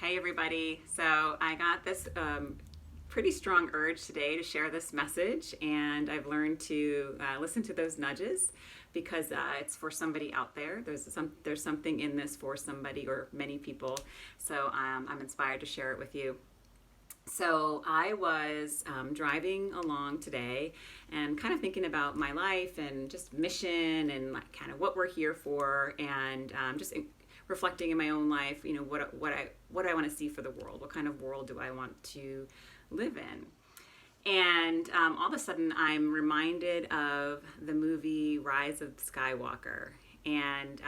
Hey everybody. So I got this pretty strong urge today to share this message, and I've learned to listen to those nudges because it's for somebody out there. There's something in this for somebody or many people. So I'm inspired to share it with you. So I was driving along today and kind of thinking about my life and just mission and like kind of what we're here for, and reflecting in my own life, you know, what I want to see for the world. What kind of world do I want to live in? And all of a sudden, I'm reminded of the movie Rise of Skywalker. And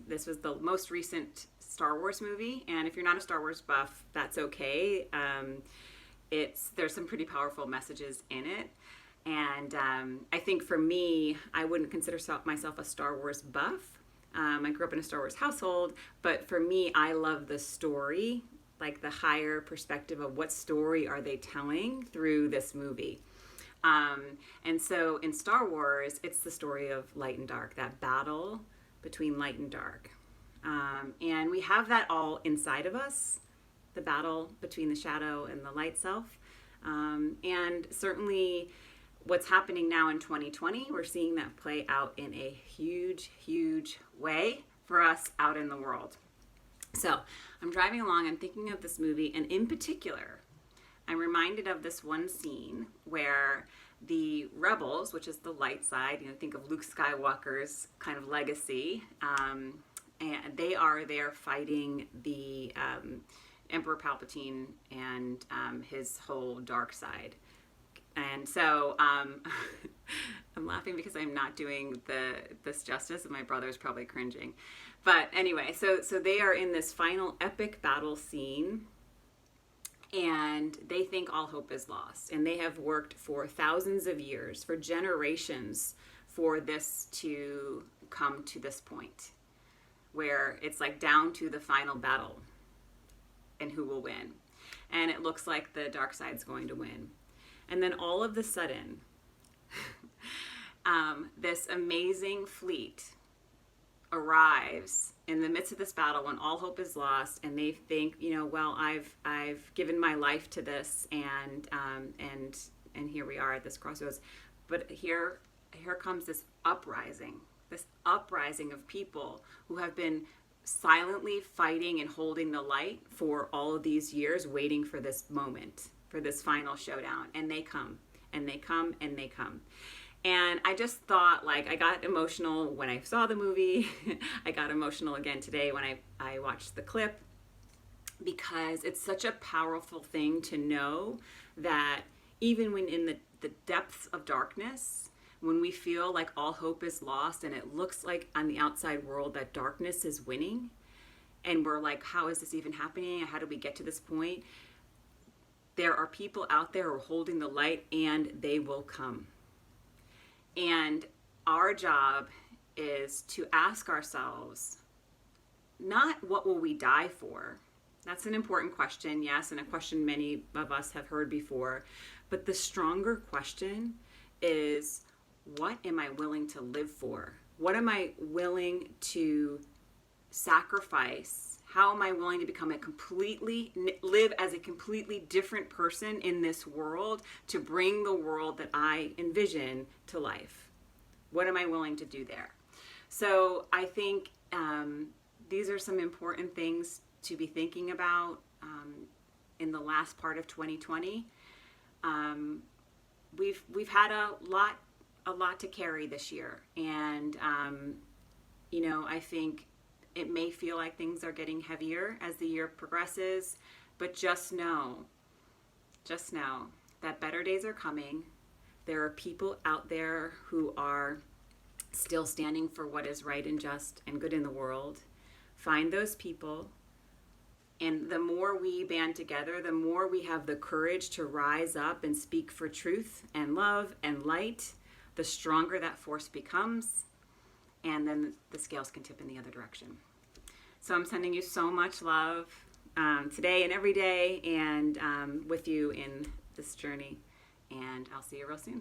this was the most recent Star Wars movie. And if you're not a Star Wars buff, that's okay. There's some pretty powerful messages in it. And I think for me, I wouldn't consider myself a Star Wars buff. I grew up in a Star Wars household, but for me, I love the story, like the higher perspective of what story are they telling through this movie. And so in Star Wars, it's the story of light and dark, that battle between light and dark. And we have that all inside of us, the battle between the shadow and the light self. And certainly what's happening now in 2020, we're seeing that play out in a huge, huge way for us out in the world. So I'm driving along, I'm thinking of this movie, and in particular, I'm reminded of this one scene where the rebels, which is the light side, think of Luke Skywalker's kind of legacy, and they are there fighting the Emperor Palpatine and his whole dark side. And so I'm laughing because I'm not doing this justice, and my brother's probably cringing. But anyway, so they are in this final epic battle scene, and they think all hope is lost. And they have worked for thousands of years, for generations, for this to come to this point, where it's like down to the final battle and who will win. And it looks like the dark side's going to win. And then all of a sudden, this amazing fleet arrives in the midst of this battle when all hope is lost, and they think, well, I've given my life to this, and here we are at this crossroads. But here comes this uprising of people who have been silently fighting and holding the light for all of these years, waiting for this moment, for this final showdown. And they come, and they come, and they come. And I just thought, I got emotional when I saw the movie. I got emotional again today when I watched the clip, because it's such a powerful thing to know that even when in the depths of darkness, when we feel like all hope is lost and it looks like on the outside world that darkness is winning, and we're like, how is this even happening? How do we get to this point? There are people out there who are holding the light, and they will come. And our job is to ask ourselves, not what will we die for? That's an important question, yes, and a question many of us have heard before. But the stronger question is, what am I willing to live for? What am I willing to sacrifice? How am I willing to live as a completely different person in this world to bring the world that I envision to life? What am I willing to do there? So I think these are some important things to be thinking about in the last part of 2020. We've had a lot to carry this year, and I think it may feel like things are getting heavier as the year progresses, but just know that better days are coming. There are people out there who are still standing for what is right and just and good in the world. Find those people, and the more we band together, the more we have the courage to rise up and speak for truth and love and light, the stronger that force becomes, and then the scales can tip in the other direction. So I'm sending you so much love today and every day, and with you in this journey, and I'll see you real soon.